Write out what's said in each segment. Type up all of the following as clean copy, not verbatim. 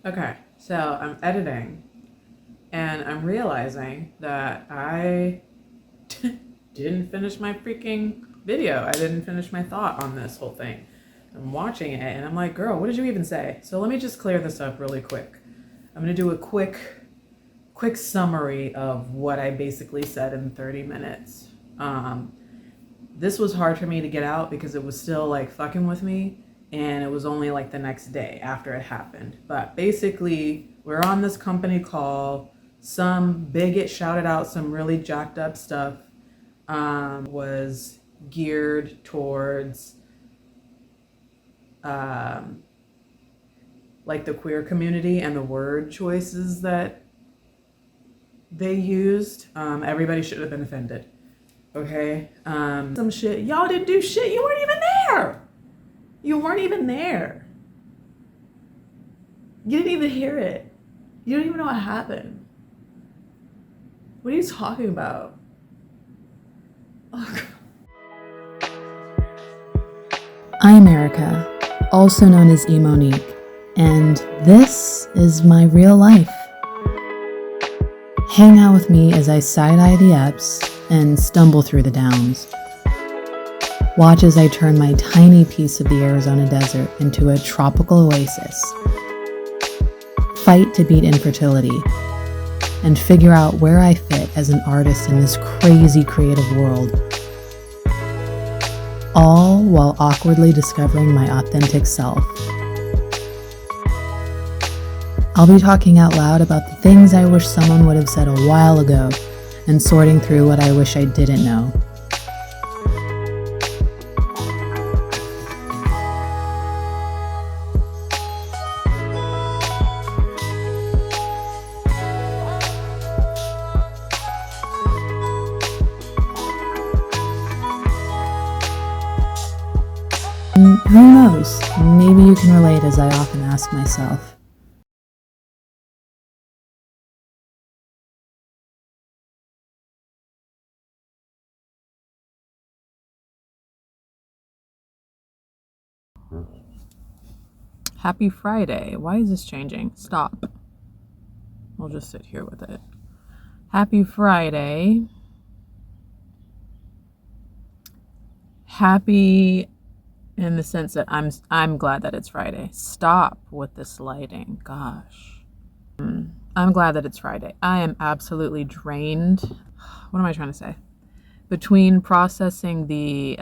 Okay, so I'm editing and I'm realizing that I didn't finish my freaking video. I didn't finish my thought on this whole thing. I'm watching it and I'm like, girl, what did you even say? So let me just clear this up really quick. I'm gonna do a quick summary of what I basically said in 30 minutes. This was hard for me to get out because it was still like fucking with me, and it was only like the next day after it happened. But basically, we're on this company call. Some bigot shouted out some really jacked up stuff, was geared towards um, like the queer community and the word choices that they used. Everybody should have been offended. Okay. Some shit. Y'all didn't do shit. You weren't even there. You weren't even there. You didn't even hear it. You don't even know what happened. What are you talking about? Oh, I'm Erica, also known as E.MoniQue, and this is my real life. Hang out with me as I side-eye the ups and stumble through the downs. Watch as I turn my tiny piece of the Arizona desert into a tropical oasis. Fight to beat infertility and figure out where I fit as an artist in this crazy creative world. All while awkwardly discovering my authentic self. I'll be talking out loud about the things I wish someone would have said a while ago and sorting through what I wish I didn't know. Who knows? Maybe you can relate, as I often ask myself. Happy Friday. Why is this changing? Stop. We'll just sit here with it. Happy Friday. Happy in the sense that I'm glad that it's Friday. Stop with this lighting. Gosh. I'm glad that it's Friday. I am absolutely drained. What am I trying to say? Between processing the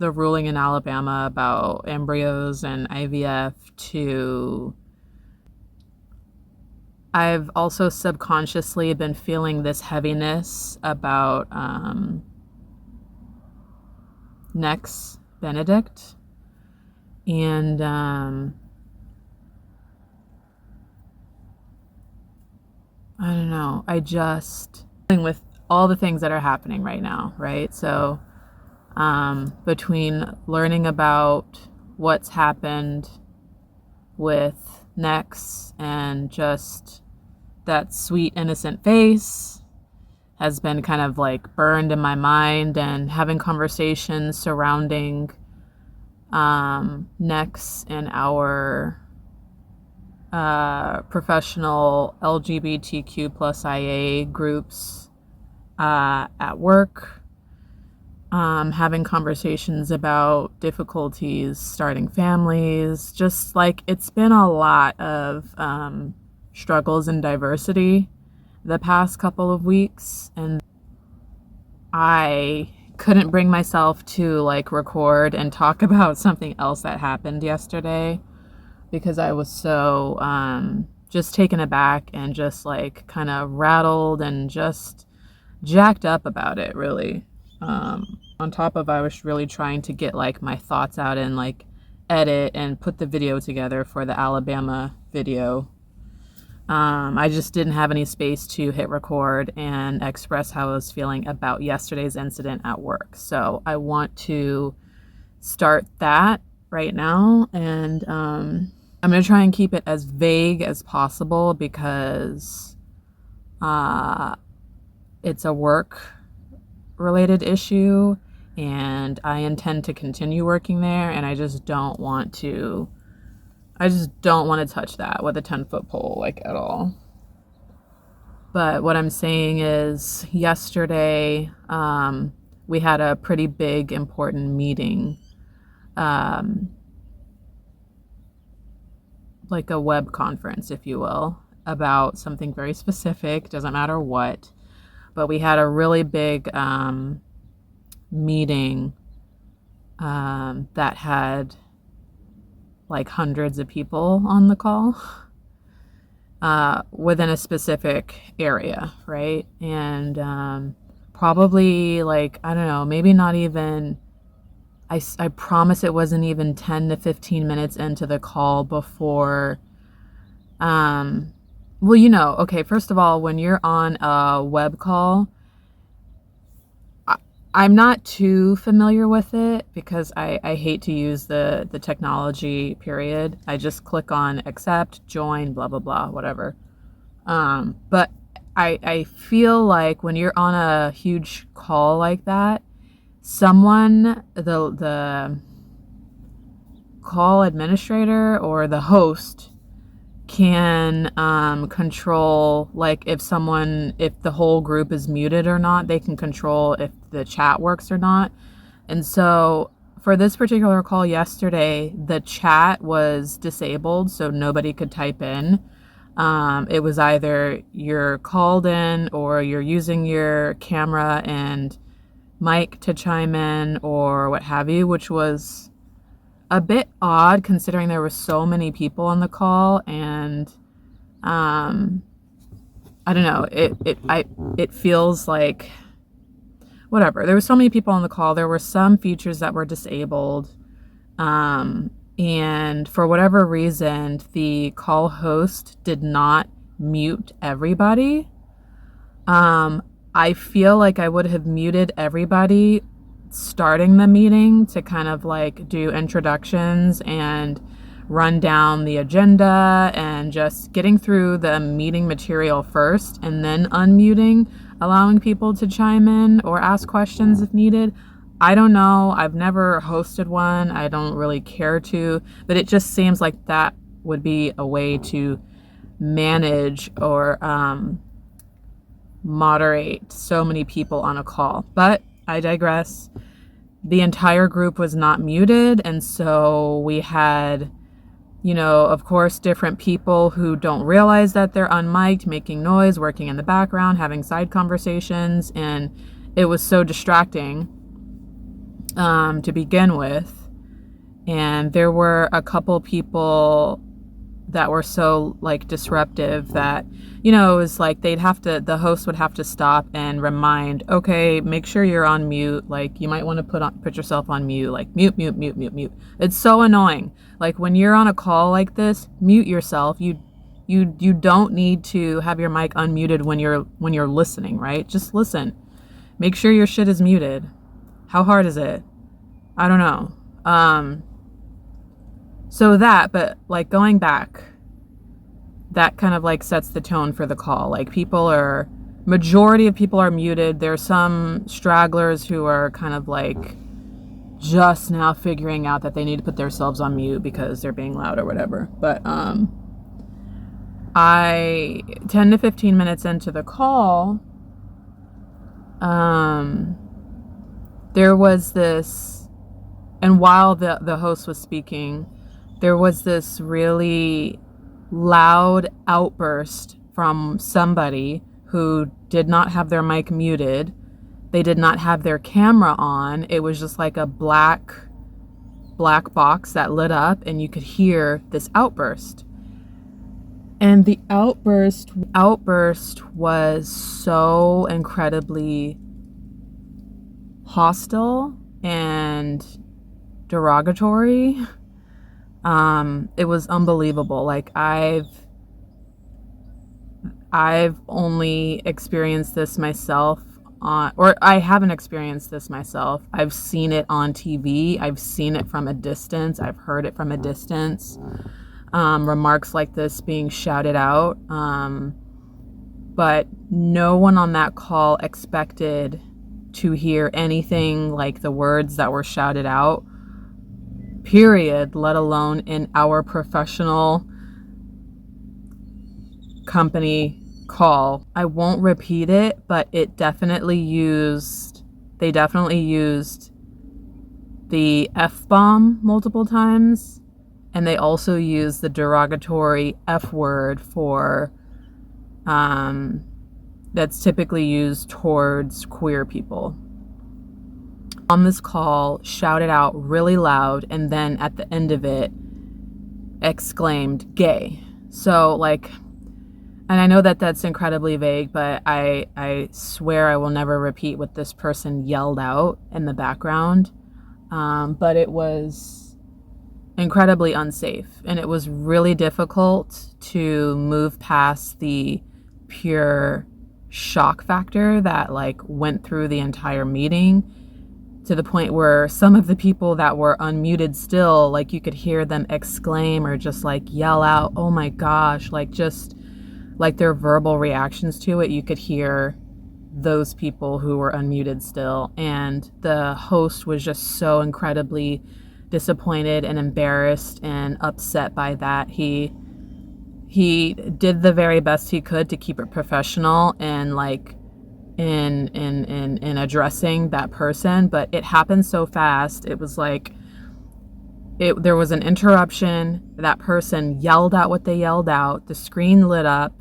ruling in Alabama about embryos and IVF to I've also subconsciously been feeling this heaviness about Nex Benedict. And I don't know. I just with all the things that are happening right now, right? So between learning about what's happened with Nex and just that sweet innocent face has been kind of like burned in my mind, and having conversations surrounding Nex and our professional LGBTQ plus IA groups at work, having conversations about difficulties starting families, just like it's been a lot of struggles and diversity the past couple of weeks, and I couldn't bring myself to like record and talk about something else that happened yesterday because I was so just taken aback and just like kind of rattled and just jacked up about it, really. On top of I was really trying to get like my thoughts out and like edit and put the video together for the Alabama video. I just didn't have any space to hit record and express how I was feeling about yesterday's incident at work. So I want to start that right now, and I'm going to try and keep it as vague as possible because it's a work-related issue, and I intend to continue working there, and I just don't want to I just don't want to touch that with a 10-foot pole, like, at all. But what I'm saying is, yesterday, we had a pretty big, important meeting, um, like a web conference, if you will, about something very specific, doesn't matter what. But we had a really big meeting that had like hundreds of people on the call within a specific area, right? And probably, like, I don't know, maybe not even, I promise it wasn't even 10 to 15 minutes into the call before, well, okay, first of all, when you're on a web call, I'm not too familiar with it because I hate to use the technology, period. I just click on accept, join, blah, blah, blah, whatever. But I feel like when you're on a huge call like that, someone, the call administrator or the host can control, like, if the whole group is muted or not. They can control if the chat works or not. And so for this particular call yesterday, the chat was disabled, so nobody could type in. It was either you're called in or you're using your camera and mic to chime in or what have you, which was a bit odd considering there were so many people on the call. And I don't know, it feels like whatever. There were so many people on the call. There were some features that were disabled. And for whatever reason, the call host did not mute everybody. I feel like I would have muted everybody starting the meeting to kind of like do introductions and run down the agenda and just getting through the meeting material first and then unmuting, allowing people to chime in or ask questions if needed. I don't know. I've never hosted one. I don't really care to, but it just seems like that would be a way to manage or moderate so many people on a call. But I digress. The entire group was not muted, and so we had, of course, different people who don't realize that they're unmiked, making noise, working in the background, having side conversations, and it was so distracting to begin with. And there were a couple people that were so like disruptive that, it was like the host would have to stop and remind, okay, make sure you're on mute. Like, you might want to put yourself on mute, like mute, mute, mute, mute, mute. It's so annoying. Like, when you're on a call like this, mute yourself. You don't need to have your mic unmuted when you're listening, right? Just listen. Make sure your shit is muted. How hard is it? I don't know. But like, going back, that kind of like sets the tone for the call. Like, majority of people are muted. There's some stragglers who are kind of like just now figuring out that they need to put themselves on mute because they're being loud or whatever. But 10 to 15 minutes into the call, there was this, and while the host was speaking, there was this really loud outburst from somebody who did not have their mic muted. They did not have their camera on. It was just like a black box that lit up, and you could hear this outburst. And the outburst was so incredibly hostile and derogatory. It was unbelievable. Like, I've only experienced this myself I haven't experienced this myself. I've seen it on TV. I've seen it from a distance. I've heard it from a distance. Remarks like this being shouted out. But no one on that call expected to hear anything like the words that were shouted out. period, let alone in our professional company call. I won't repeat it, but they definitely used the F-bomb multiple times, and they also used the derogatory F word for that's typically used towards queer people. On this call, shouted out really loud, and then at the end of it exclaimed gay. So like, and I know that that's incredibly vague, but I swear I will never repeat what this person yelled out in the background. But it was incredibly unsafe, and it was really difficult to move past the pure shock factor that like went through the entire meeting, to the point where some of the people that were unmuted still, like you could hear them exclaim or just like yell out, oh my gosh, like just like their verbal reactions to it. You could hear those people who were unmuted still. And the host was just so incredibly disappointed and embarrassed and upset by that. He did the very best he could to keep it professional and like in addressing that person, but it happened so fast. It was like there was an interruption. That person yelled out what they yelled out. The screen lit up.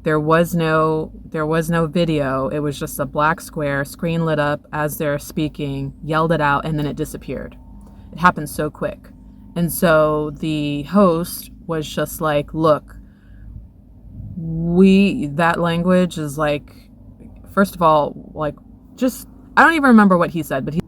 There was no video. It was just a black square. Screen lit up as they're speaking, yelled it out, and then it disappeared. It happened so quick. And so the host was just like, look, that language is like, first of all, like, just, I don't even remember what he said,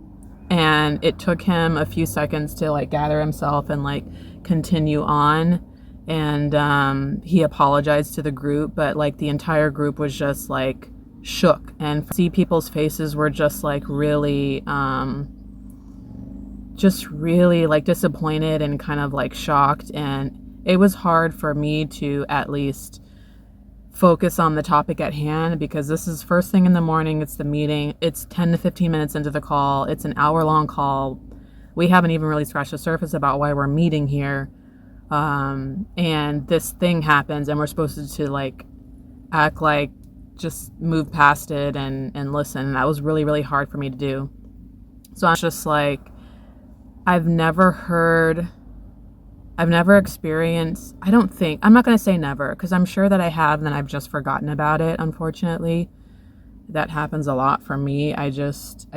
and it took him a few seconds to like gather himself and like continue on. And he apologized to the group, but like the entire group was just like shook, and see people's faces were just like really like disappointed and kind of like shocked. And it was hard for me to at least focus on the topic at hand, because this is first thing in the morning. It's the meeting. It's 10 to 15 minutes into the call. It's an hour-long call. We haven't even really scratched the surface about why we're meeting here. And this thing happens, and we're supposed to like act like just move past it and listen. And that was really, really hard for me to do. So I'm just like, I've never experienced, I'm not going to say never, because I'm sure that I have, and then I've just forgotten about it, unfortunately. That happens a lot for me. I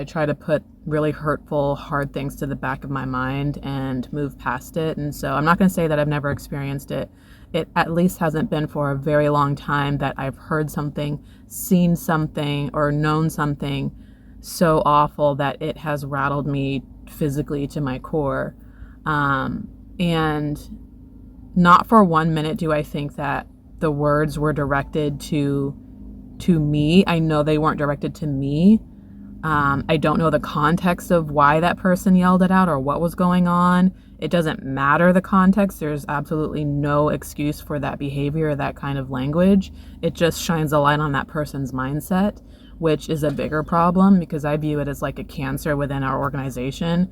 try to put really hurtful, hard things to the back of my mind and move past it. And so I'm not going to say that I've never experienced it. It at least hasn't been for a very long time that I've heard something, seen something, or known something so awful that it has rattled me physically to my core. And not for 1 minute do I think that the words were directed to me. I know they weren't directed to me. I don't know the context of why that person yelled it out or what was going on. It doesn't matter the context. There's absolutely no excuse for that behavior or that kind of language. It just shines a light on that person's mindset, which is a bigger problem, because I view it as like a cancer within our organization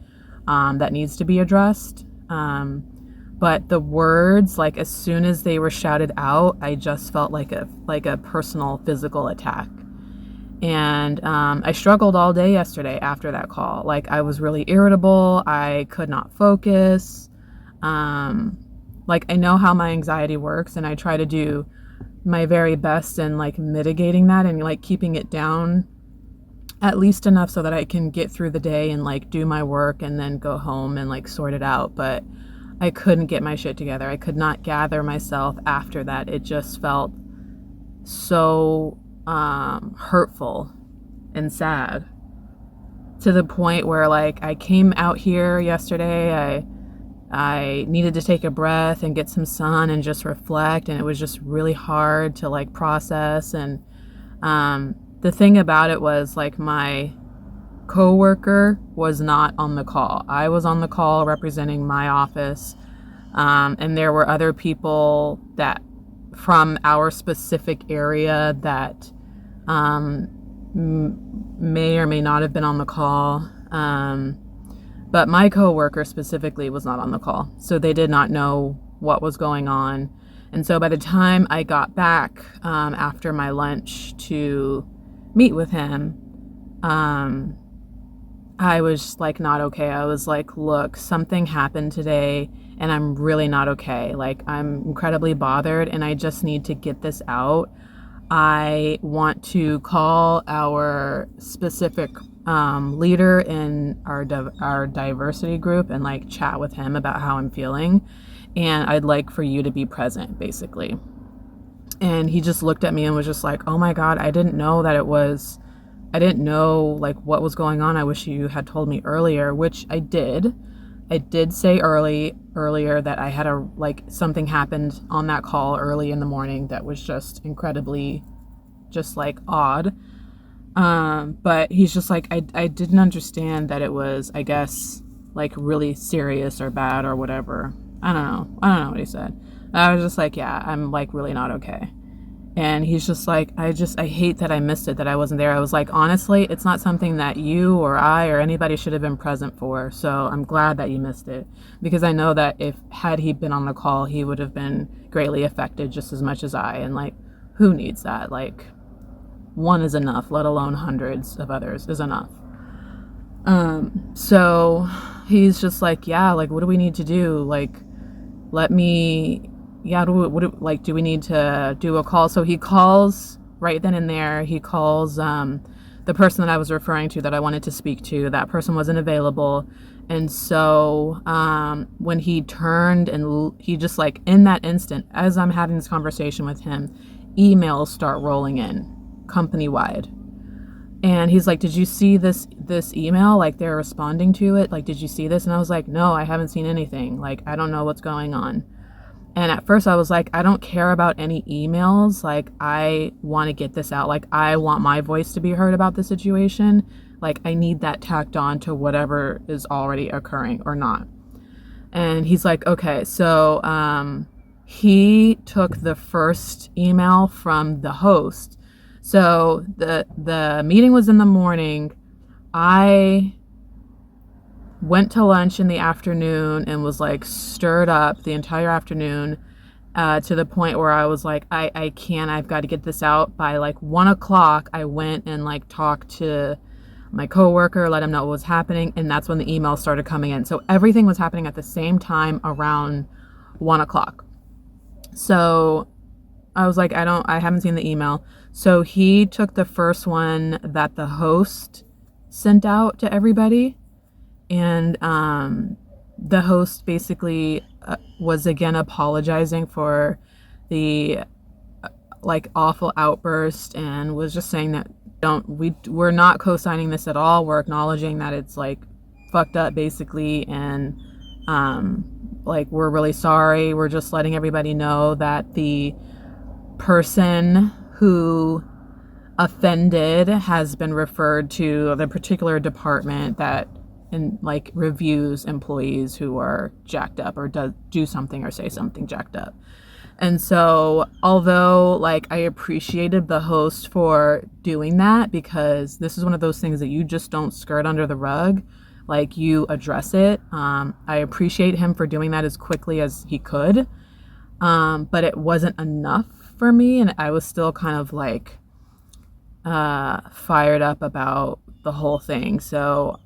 that needs to be addressed. But the words, like as soon as they were shouted out, I just felt like a personal physical attack. And I struggled all day yesterday after that call. Like I was really irritable. I could not focus. Like I know how my anxiety works, and I try to do my very best in like mitigating that and like keeping it down at least enough so that I can get through the day and like do my work and then go home and like sort it out. But I couldn't get my shit together. I could not gather myself after that. It just felt so hurtful and sad, to the point where like I came out here yesterday. I needed to take a breath and get some sun and just reflect, and it was just really hard to like process. And the thing about it was like my coworker was not on the call. I was on the call representing my office, and there were other people that from our specific area that may or may not have been on the call. But my coworker specifically was not on the call, so they did not know what was going on. And so by the time I got back after my lunch to meet with him, I was like not okay. I was like, look, something happened today and I'm really not okay. Like, I'm incredibly bothered and I just need to get this out. I want to call our specific leader in our diversity group and like chat with him about how I'm feeling. And I'd like for you to be present, basically. And he just looked at me and was just like, oh my God, I didn't know like what was going on. I wish you had told me earlier, which I did. I did say earlier that I had something happened on that call early in the morning that was just incredibly just like odd. But he's just like, I didn't understand that it was, I guess, like really serious or bad or whatever. I don't know what he said. I was just like, yeah, I'm like really not okay. And he's just like, I hate that I missed it, that I wasn't there. I was like, honestly, it's not something that you or I or anybody should have been present for. So I'm glad that you missed it, because I know that had he been on the call, he would have been greatly affected just as much as I. And like, who needs that? Like, one is enough, let alone hundreds of others is enough. So he's just like, yeah, like, what do we need to do? Like, do we need to do a call? So he calls right then and there. He calls the person that I was referring to that I wanted to speak to. That person wasn't available. And so when he turned and he just like in that instant, as I'm having this conversation with him, emails start rolling in company-wide. And he's like, did you see this email? Like, they're responding to it. Like, did you see this? And I was like, no, I haven't seen anything. Like, I don't know what's going on. And at first I was like, I don't care about any emails. Like, I want to get this out. Like, I want my voice to be heard about the situation. Like, I need that tacked on to whatever is already occurring or not. And he's like, okay. So he took the first email from the host. So the meeting was in the morning. I went to lunch in the afternoon and was like stirred up the entire afternoon to the point where I was like, I've got to get this out by like 1:00. I went and like talked to my coworker, let him know what was happening. And that's when the emails started coming in. So everything was happening at the same time around 1:00. So I was like, I haven't seen the email. So he took the first one that the host sent out to everybody. And the host basically was again apologizing for the like awful outburst and was just saying that we're not co-signing this at all. We're acknowledging that it's like fucked up basically, and like, we're really sorry. We're just letting everybody know that the person who offended has been referred to the particular department that like reviews employees who are jacked up or do something or say something jacked up. And so although like I appreciated the host for doing that, because this is one of those things that you just don't skirt under the rug, like you address it. I appreciate him for doing that as quickly as he could. But it wasn't enough for me, and I was still kind of like fired up about the whole thing. So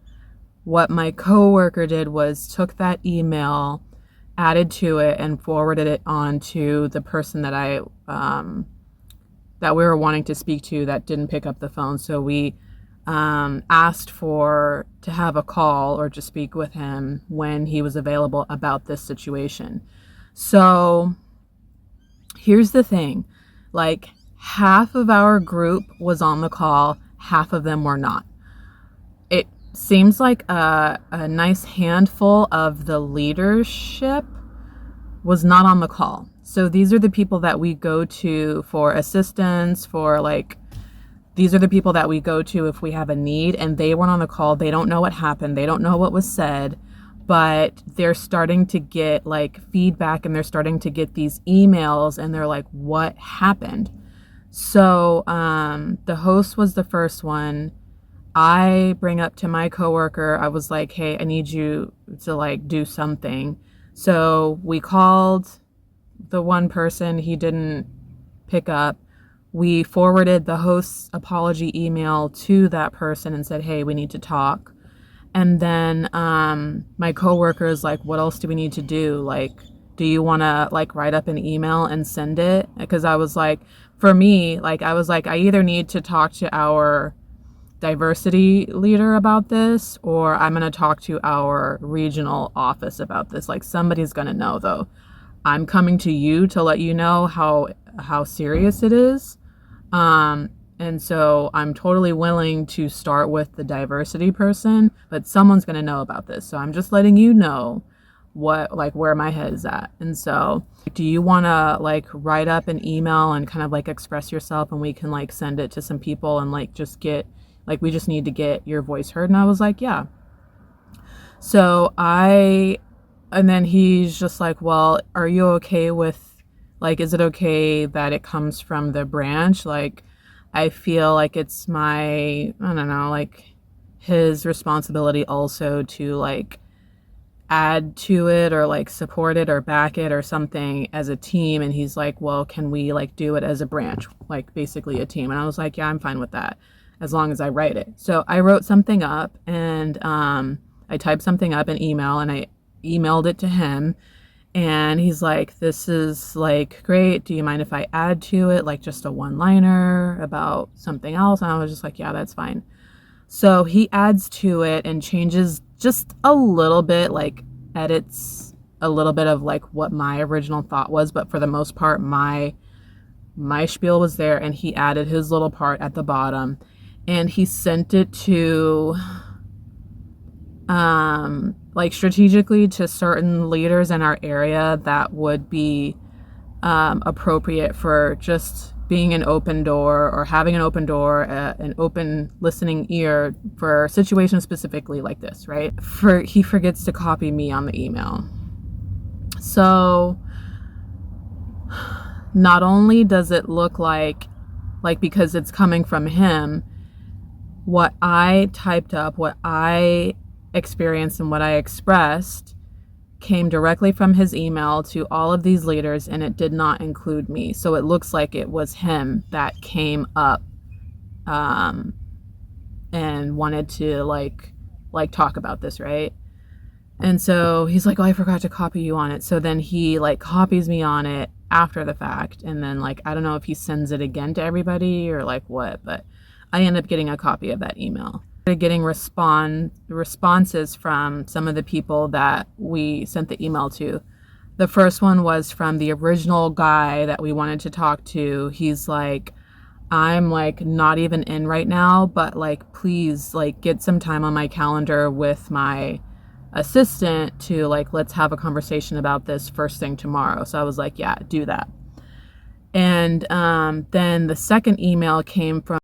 what my coworker did was took that email, added to it, and forwarded it on to the person that that we were wanting to speak to that didn't pick up the phone. So we asked to have a call or to speak with him when he was available about this situation. So here's the thing, like, half of our group was on the call, half of them were not. It seems like a nice handful of the leadership was not on the call. So these are the people that we go to for assistance, these are the people that we go to if we have a need, and they weren't on the call. They don't know what happened. They don't know what was said, but they're starting to get like feedback, and they're starting to get these emails, and they're like, what happened? So the host was the first one. I bring up to my coworker, I was like, hey, I need you to like do something. So we called the one person, he didn't pick up. We forwarded the host's apology email to that person and said, hey, we need to talk. And then my coworker is like, what else do we need to do? Like, do you want to like write up an email and send it? Because I was like, for me, like, I was like, I either need to talk to our diversity leader about this or I'm going to talk to our regional office about this. Like, somebody's going to know though. I'm coming to you to let you know how serious it is. And so I'm totally willing to start with the diversity person, but someone's going to know about this. So I'm just letting you know what, like, where my head is at. And so do you want to like write up an email and kind of like express yourself and we can like send it to some people and like just get, like, we just need to get your voice heard. And I was like, yeah. So and then he's just like, well, are you okay with, like, is it okay that it comes from the branch? Like, I feel like it's my, I don't know, like his responsibility also to like add to it or like support it or back it or something as a team. And he's like, well, can we like do it as a branch, like basically a team? And I was like, yeah, I'm fine with that as long as I write it. So I wrote something up and I typed something up in email and I emailed it to him. And he's like, this is like great. Do you mind if I add to it like just a one-liner about something else? And I was just like, yeah, that's fine. So he adds to it and changes just a little bit, like edits a little bit of like what my original thought was, but for the most part, my spiel was there and he added his little part at the bottom and he sent it to like strategically to certain leaders in our area that would be appropriate for just being an open door or having an open door, an open listening ear for situations specifically like this, right? He forgets to copy me on the email. So not only does it look like because it's coming from him, what I typed up, what I experienced and what I expressed came directly from his email to all of these leaders and it did not include me. So it looks like it was him that came up and wanted to like talk about this, right? And so he's like, oh, I forgot to copy you on it. So then he like copies me on it after the fact. And then like, I don't know if he sends it again to everybody or like what, but I end up getting a copy of that email. Getting responses from some of the people that we sent the email to. The first one was from the original guy that we wanted to talk to. He's like, I'm like not even in right now, but like please like get some time on my calendar with my assistant to like let's have a conversation about this first thing tomorrow. So I was like, yeah, do that. And then the second email came from